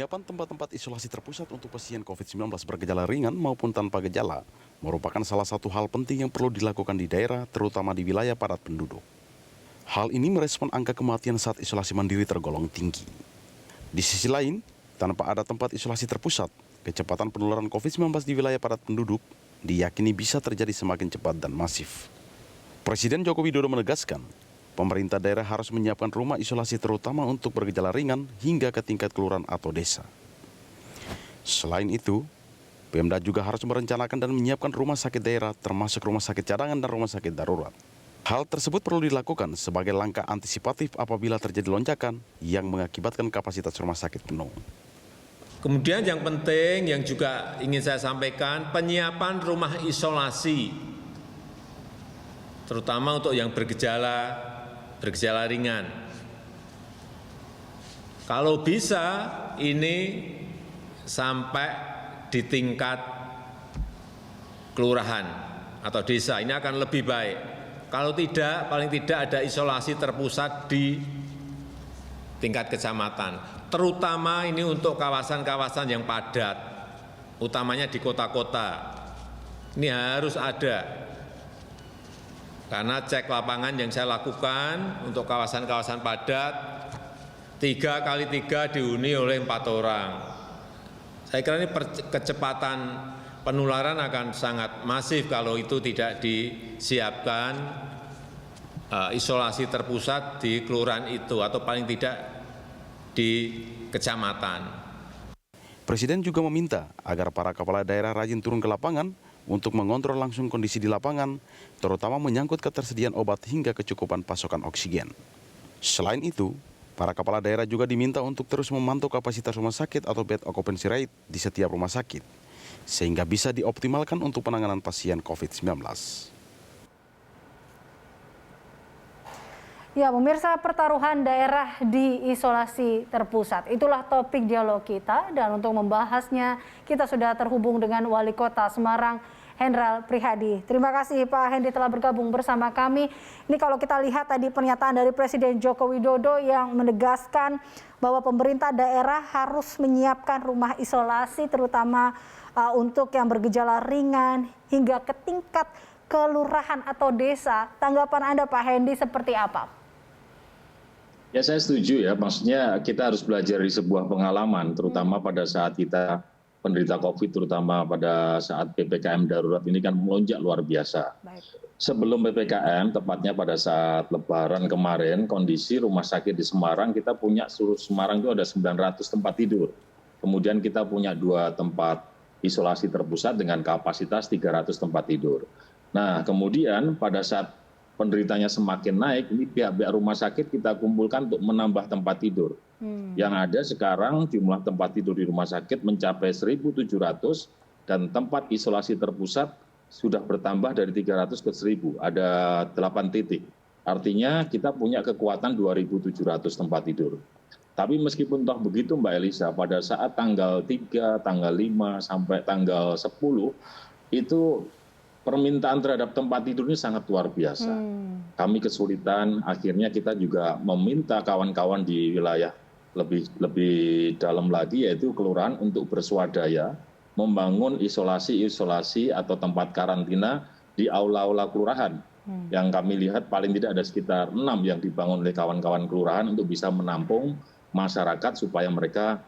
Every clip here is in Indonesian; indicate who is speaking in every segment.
Speaker 1: Penyiapan tempat-tempat isolasi terpusat untuk pasien COVID-19 bergejala ringan maupun tanpa gejala merupakan salah satu hal penting yang perlu dilakukan di daerah, terutama di wilayah padat penduduk. Hal ini merespon angka kematian saat isolasi mandiri tergolong tinggi. Di sisi lain, tanpa ada tempat isolasi terpusat, kecepatan penularan COVID-19 di wilayah padat penduduk diyakini bisa terjadi semakin cepat dan masif. Presiden Joko Widodo menegaskan, pemerintah daerah harus menyiapkan rumah isolasi terutama untuk bergejala ringan hingga ke tingkat kelurahan atau desa. Selain itu, Pemda juga harus merencanakan dan menyiapkan rumah sakit daerah termasuk rumah sakit cadangan dan rumah sakit darurat. Hal tersebut perlu dilakukan sebagai langkah antisipatif apabila terjadi lonjakan yang mengakibatkan kapasitas rumah sakit penuh.
Speaker 2: Kemudian yang penting yang juga ingin saya sampaikan, penyiapan rumah isolasi, terutama untuk yang bergejala ringan. Kalau bisa ini sampai di tingkat kelurahan atau desa, ini akan lebih baik. Kalau tidak, paling tidak ada isolasi terpusat di tingkat kecamatan, terutama ini untuk kawasan-kawasan yang padat, utamanya di kota-kota. Ini harus ada, karena cek lapangan yang saya lakukan untuk kawasan-kawasan padat, 3x3 dihuni oleh 4 orang. Saya kira ini kecepatan penularan akan sangat masif kalau itu tidak disiapkan isolasi terpusat di kelurahan itu atau paling tidak di kecamatan.
Speaker 1: Presiden juga meminta agar para kepala daerah rajin turun ke lapangan untuk mengontrol langsung kondisi di lapangan, terutama menyangkut ketersediaan obat hingga kecukupan pasokan oksigen. Selain itu, para kepala daerah juga diminta untuk terus memantau kapasitas rumah sakit atau bed occupancy rate di setiap rumah sakit, sehingga bisa dioptimalkan untuk penanganan pasien COVID-19.
Speaker 3: Ya, pemirsa, pertaruhan daerah di isolasi terpusat. Itulah topik dialog kita, dan untuk membahasnya kita sudah terhubung dengan Wali Kota Semarang, Hendral Prihadi. Terima kasih Pak Hendy telah bergabung bersama kami. Ini kalau kita lihat tadi pernyataan dari Presiden Joko Widodo yang menegaskan bahwa pemerintah daerah harus menyiapkan rumah isolasi terutama untuk yang bergejala ringan hingga ke tingkat kelurahan atau desa. Tanggapan Anda Pak Hendy seperti apa?
Speaker 4: Ya, saya setuju ya, maksudnya kita harus belajar dari sebuah pengalaman, terutama pada saat kita penderita COVID, terutama pada saat PPKM darurat ini kan melonjak luar biasa. Baik. Sebelum PPKM, tepatnya pada saat Lebaran kemarin, kondisi rumah sakit di Semarang, kita punya seluruh Semarang itu ada 900 tempat tidur. Kemudian kita punya 2 tempat isolasi terpusat dengan kapasitas 300 tempat tidur. Nah, kemudian pada saat penderitanya semakin naik, ini pihak-pihak rumah sakit kita kumpulkan untuk menambah tempat tidur. Yang ada sekarang jumlah tempat tidur di rumah sakit mencapai 1.700 dan tempat isolasi terpusat sudah bertambah dari 300 ke 1.000, ada 8 titik. Artinya kita punya kekuatan 2.700 tempat tidur. Tapi meskipun toh begitu Mbak Elisa, pada saat tanggal 3, tanggal 5, sampai tanggal 10, itu permintaan terhadap tempat tidur ini sangat luar biasa. Kami kesulitan, akhirnya kita juga meminta kawan-kawan di wilayah lebih dalam lagi, yaitu kelurahan, untuk berswadaya membangun isolasi atau tempat karantina di aula-aula kelurahan. Yang kami lihat paling tidak ada sekitar 6 yang dibangun oleh kawan-kawan kelurahan untuk bisa menampung masyarakat supaya mereka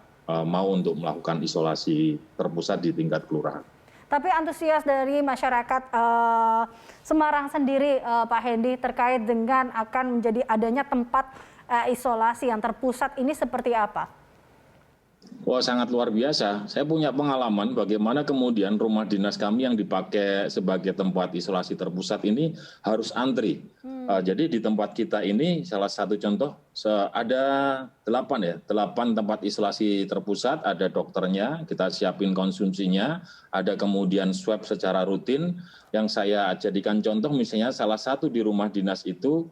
Speaker 4: mau untuk melakukan isolasi terpusat di tingkat kelurahan.
Speaker 3: Tapi antusias dari masyarakat Semarang sendiri, Pak Hendy, terkait dengan akan menjadi adanya tempat isolasi yang terpusat ini seperti apa?
Speaker 4: Wah, sangat luar biasa. Saya punya pengalaman bagaimana kemudian rumah dinas kami yang dipakai sebagai tempat isolasi terpusat ini harus antri. Jadi di tempat kita ini salah satu contoh ada 8 tempat isolasi terpusat, ada dokternya, kita siapin konsumsinya, ada kemudian swab secara rutin. Yang saya jadikan contoh misalnya salah satu di rumah dinas itu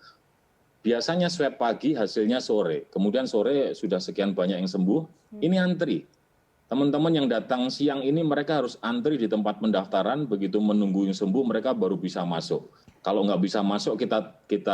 Speaker 4: biasanya swab pagi, hasilnya sore. Kemudian sore sudah sekian banyak yang sembuh, ini antri. Teman-teman yang datang siang ini mereka harus antri di tempat pendaftaran, begitu menunggu yang sembuh mereka baru bisa masuk. Kalau nggak bisa masuk kita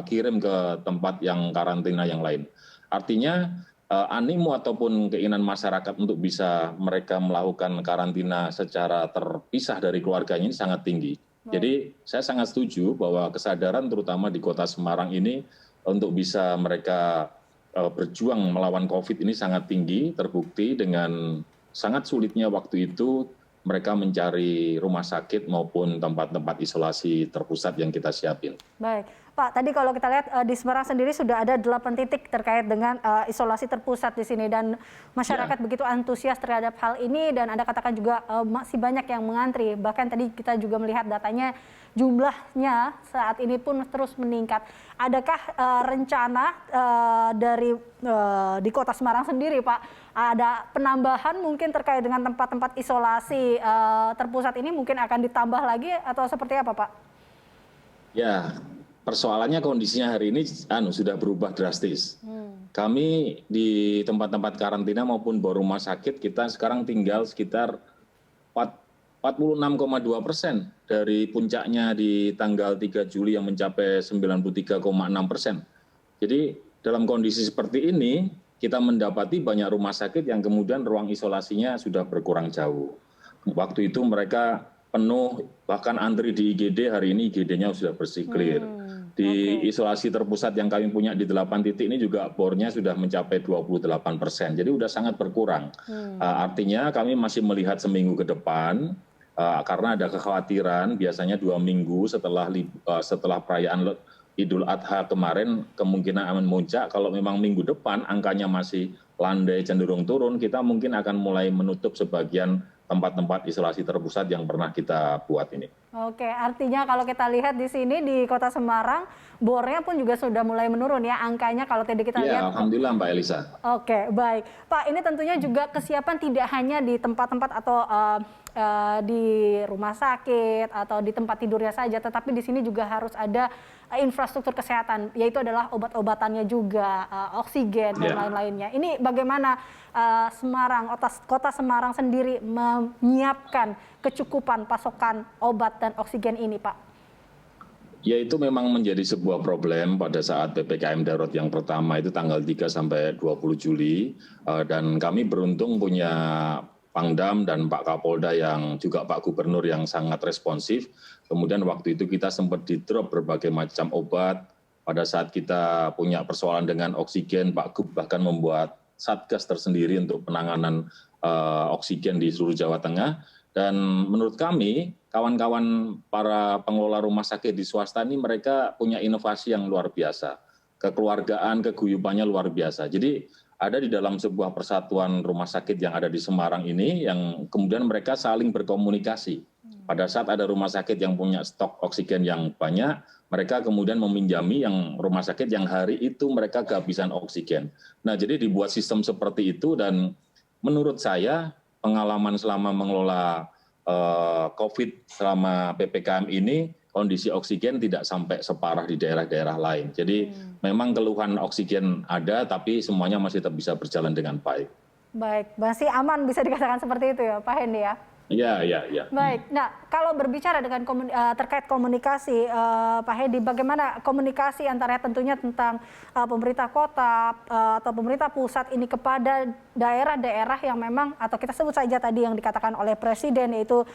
Speaker 4: kirim ke tempat yang karantina yang lain. Artinya animo ataupun keinginan masyarakat untuk bisa mereka melakukan karantina secara terpisah dari keluarganya ini sangat tinggi. Jadi saya sangat setuju bahwa kesadaran terutama di Kota Semarang ini untuk bisa mereka berjuang melawan COVID ini sangat tinggi, terbukti dengan sangat sulitnya waktu itu mereka mencari rumah sakit maupun tempat-tempat isolasi terpusat yang kita siapin.
Speaker 3: Baik, Pak, tadi kalau kita lihat di Semarang sendiri sudah ada 8 titik terkait dengan isolasi terpusat di sini dan masyarakat begitu antusias terhadap hal ini dan Anda katakan juga masih banyak yang mengantri. Bahkan tadi kita juga melihat datanya jumlahnya saat ini pun terus meningkat. Adakah rencana di Kota Semarang sendiri, Pak, ada penambahan mungkin terkait dengan tempat-tempat isolasi terpusat ini mungkin akan ditambah lagi atau seperti apa, Pak?
Speaker 4: Ya, persoalannya kondisinya hari ini sudah berubah drastis. Kami di tempat-tempat karantina maupun rumah sakit kita sekarang tinggal sekitar 46,2% dari puncaknya di tanggal 3 Juli yang mencapai 93,6%. Jadi dalam kondisi seperti ini kita mendapati banyak rumah sakit yang kemudian ruang isolasinya sudah berkurang jauh. Waktu itu mereka penuh, bahkan antri di IGD, hari ini IGD-nya sudah bersih clear. Di isolasi terpusat yang kami punya di 8 titik ini juga bornya sudah mencapai 28%. Jadi sudah sangat berkurang. Artinya kami masih melihat seminggu ke depan, karena ada kekhawatiran biasanya 2 minggu setelah perayaan Idul Adha kemarin kemungkinan akan memuncak. Kalau memang minggu depan angkanya masih landai cenderung turun, kita mungkin akan mulai menutup sebagian tempat-tempat isolasi terpusat yang pernah kita buat ini.
Speaker 3: Oke, artinya kalau kita lihat di sini di Kota Semarang, bornya pun juga sudah mulai menurun ya angkanya kalau tadi kita lihat.
Speaker 4: Ya, alhamdulillah Mbak Elisa.
Speaker 3: Oke, baik. Pak, ini tentunya juga kesiapan tidak hanya di tempat-tempat atau di rumah sakit atau di tempat tidurnya saja, tetapi di sini juga harus ada infrastruktur kesehatan, yaitu adalah obat-obatannya juga, oksigen dan lain-lainnya. Ini bagaimana Kota Semarang sendiri menyiapkan kecukupan pasokan obat dan oksigen ini, Pak?
Speaker 4: Ya, itu memang menjadi sebuah problem pada saat PPKM darurat yang pertama itu tanggal 3 sampai 20 Juli. Dan kami beruntung punya Pangdam dan Pak Kapolda yang juga Pak Gubernur yang sangat responsif. Kemudian waktu itu kita sempat di-drop berbagai macam obat. Pada saat kita punya persoalan dengan oksigen, Pak Gub bahkan membuat satgas tersendiri untuk penanganan oksigen di seluruh Jawa Tengah. Dan menurut kami, kawan-kawan para pengelola rumah sakit di swasta ini mereka punya inovasi yang luar biasa. Kekeluargaan, keguyubannya luar biasa. Jadi ada di dalam sebuah persatuan rumah sakit yang ada di Semarang ini yang kemudian mereka saling berkomunikasi. Pada saat ada rumah sakit yang punya stok oksigen yang banyak, mereka kemudian meminjami yang rumah sakit yang hari itu mereka kehabisan oksigen. Nah, jadi dibuat sistem seperti itu dan menurut saya pengalaman selama mengelola COVID selama PPKM ini, kondisi oksigen tidak sampai separah di daerah-daerah lain. Jadi memang keluhan oksigen ada, tapi semuanya masih tetap bisa berjalan dengan baik.
Speaker 3: Baik, masih aman bisa dikatakan seperti itu ya Pak Hendy ya?
Speaker 4: Ya.
Speaker 3: Baik, nah kalau berbicara dengan terkait komunikasi Pak Hendy, bagaimana komunikasi antara tentunya tentang pemerintah kota atau pemerintah pusat ini kepada daerah-daerah yang memang atau kita sebut saja tadi yang dikatakan oleh Presiden yaitu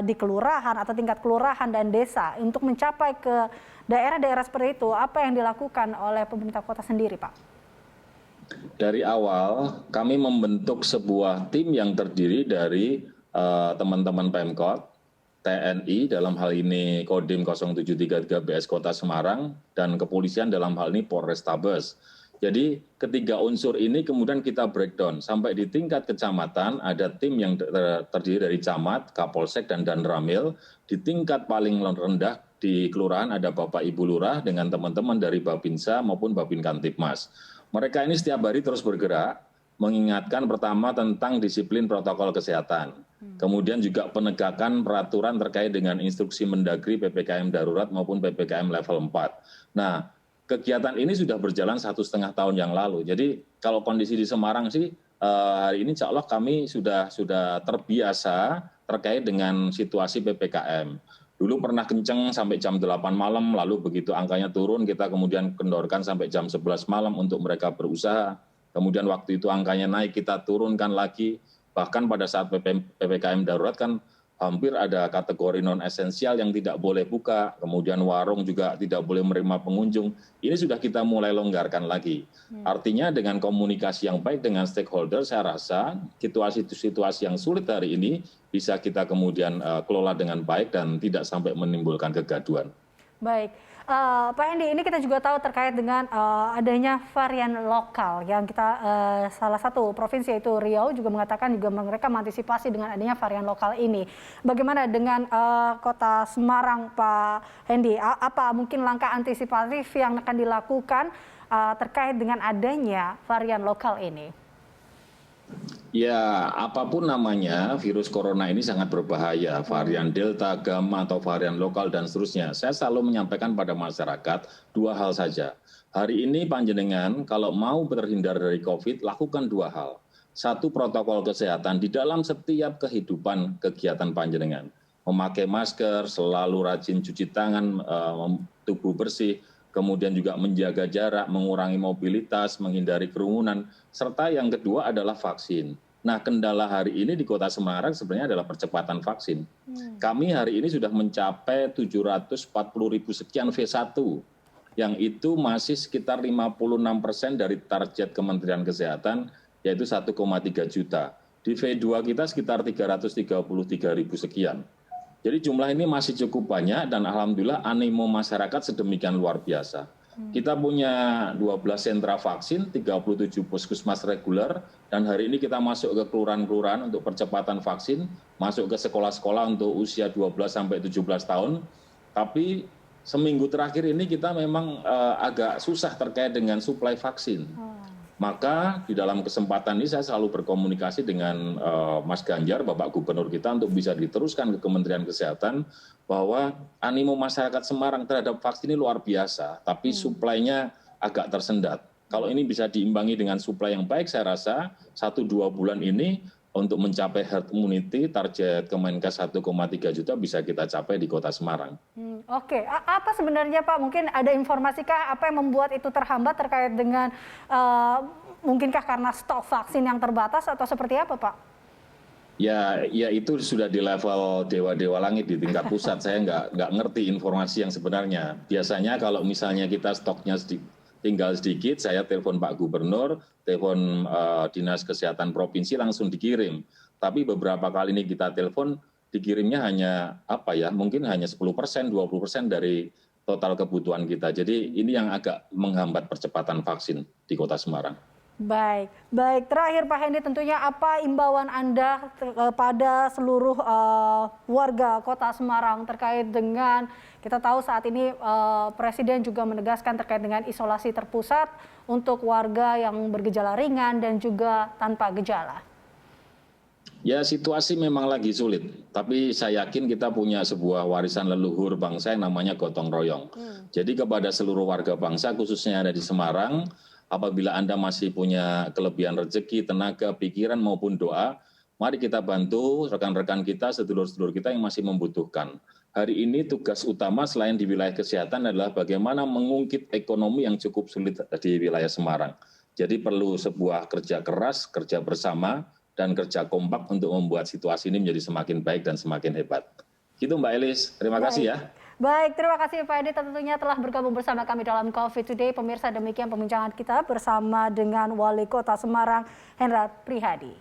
Speaker 3: di kelurahan atau tingkat kelurahan dan desa untuk mencapai ke daerah-daerah seperti itu, apa yang dilakukan oleh pemerintah kota sendiri, Pak?
Speaker 4: Dari awal kami membentuk sebuah tim yang terdiri dari teman-teman Pemkot, TNI dalam hal ini Kodim 0733 BS Kota Semarang, dan kepolisian dalam hal ini Polrestabes. Jadi ketiga unsur ini kemudian kita breakdown sampai di tingkat kecamatan ada tim yang terdiri dari camat, Kapolsek, dan Danramil. Di tingkat paling rendah di kelurahan ada Bapak Ibu Lurah dengan teman-teman dari Babinsa maupun Babin Kantipmas. Mereka ini setiap hari terus bergerak mengingatkan pertama tentang disiplin protokol kesehatan. Kemudian juga penegakan peraturan terkait dengan instruksi Mendagri PPKM darurat maupun PPKM level 4. Nah, kegiatan ini sudah berjalan 1,5 tahun yang lalu. Jadi kalau kondisi di Semarang sih hari ini insya Allah kami sudah terbiasa terkait dengan situasi PPKM. Dulu pernah kenceng sampai jam 8 malam, lalu begitu angkanya turun kita kemudian kendorkan sampai jam 11 malam untuk mereka berusaha. kemudian waktu itu angkanya naik, kita turunkan lagi, bahkan pada saat PPKM darurat kan hampir ada kategori non-esensial yang tidak boleh buka, kemudian warung juga tidak boleh menerima pengunjung. Ini sudah kita mulai longgarkan lagi. Artinya dengan komunikasi yang baik dengan stakeholder, saya rasa situasi yang sulit hari ini bisa kita kemudian kelola dengan baik dan tidak sampai menimbulkan kegaduhan.
Speaker 3: Baik, Pak Hendy, ini kita juga tahu terkait dengan adanya varian lokal yang kita salah satu provinsi yaitu Riau juga mengatakan juga mereka mengantisipasi dengan adanya varian lokal ini. Bagaimana dengan Kota Semarang, Pak Hendy? Apa mungkin langkah antisipatif yang akan dilakukan terkait dengan adanya varian lokal ini?
Speaker 4: Ya, apapun namanya, virus corona ini sangat berbahaya. Varian Delta, Gamma, atau varian lokal, dan seterusnya. Saya selalu menyampaikan pada masyarakat dua hal saja. Hari ini panjenengan kalau mau terhindar dari COVID, lakukan dua hal. Satu, protokol kesehatan di dalam setiap kehidupan kegiatan panjenengan. Memakai masker, selalu rajin cuci tangan, tubuh bersih, kemudian juga menjaga jarak, mengurangi mobilitas, menghindari kerumunan, serta yang kedua adalah vaksin. Nah, kendala hari ini di Kota Semarang sebenarnya adalah percepatan vaksin. Kami hari ini sudah mencapai 740.000 sekian V1, yang itu masih sekitar 56% dari target Kementerian Kesehatan, yaitu 1,3 juta. Di V2 kita sekitar 333.000 sekian. Jadi jumlah ini masih cukup banyak dan alhamdulillah animo masyarakat sedemikian luar biasa. Kita punya 12 sentra vaksin, 37 puskesmas reguler, dan hari ini kita masuk ke kelurahan-kelurahan untuk percepatan vaksin, masuk ke sekolah-sekolah untuk usia 12 sampai 17 tahun. Tapi seminggu terakhir ini kita memang agak susah terkait dengan suplai vaksin. Maka di dalam kesempatan ini saya selalu berkomunikasi dengan Mas Ganjar, Bapak Gubernur kita, untuk bisa diteruskan ke Kementerian Kesehatan bahwa animo masyarakat Semarang terhadap vaksin ini luar biasa, tapi suplainya agak tersendat. Kalau ini bisa diimbangi dengan suplai yang baik, saya rasa 1-2 bulan ini untuk mencapai herd immunity, target Kemenkes 1,3 juta bisa kita capai di Kota Semarang.
Speaker 3: Oke, apa sebenarnya Pak? Mungkin ada informasikah apa yang membuat itu terhambat terkait dengan mungkinkah karena stok vaksin yang terbatas atau seperti apa Pak?
Speaker 4: Ya itu sudah di level dewa-dewa langit di tingkat pusat. Saya nggak ngerti informasi yang sebenarnya. Biasanya kalau misalnya kita stoknya tinggal sedikit, saya telepon Pak Gubernur, telepon Dinas Kesehatan Provinsi, langsung dikirim. Tapi beberapa kali ini kita telepon, dikirimnya hanya mungkin hanya 10%, 20% dari total kebutuhan kita. Jadi ini yang agak menghambat percepatan vaksin di Kota Semarang.
Speaker 3: Baik. Terakhir Pak Hendy, tentunya apa imbauan Anda kepada seluruh warga Kota Semarang terkait dengan, kita tahu saat ini Presiden juga menegaskan terkait dengan isolasi terpusat untuk warga yang bergejala ringan dan juga tanpa gejala.
Speaker 4: Ya, situasi memang lagi sulit, tapi saya yakin kita punya sebuah warisan leluhur bangsa yang namanya gotong royong. Jadi kepada seluruh warga bangsa, khususnya yang ada di Semarang, apabila Anda masih punya kelebihan rezeki, tenaga, pikiran maupun doa, mari kita bantu rekan-rekan kita, sedulur-sedulur kita yang masih membutuhkan. Hari ini tugas utama selain di wilayah kesehatan adalah bagaimana mengungkit ekonomi yang cukup sulit di wilayah Semarang. Jadi perlu sebuah kerja keras, kerja bersama, dan kerja kompak untuk membuat situasi ini menjadi semakin baik dan semakin hebat. Gitu Mbak Elis, terima kasih ya.
Speaker 3: Baik, terima kasih Pak Hendy tentunya telah bergabung bersama kami dalam COVID Today. Pemirsa, demikian pembincangan kita bersama dengan Wali Kota Semarang, Hendral Prihadi.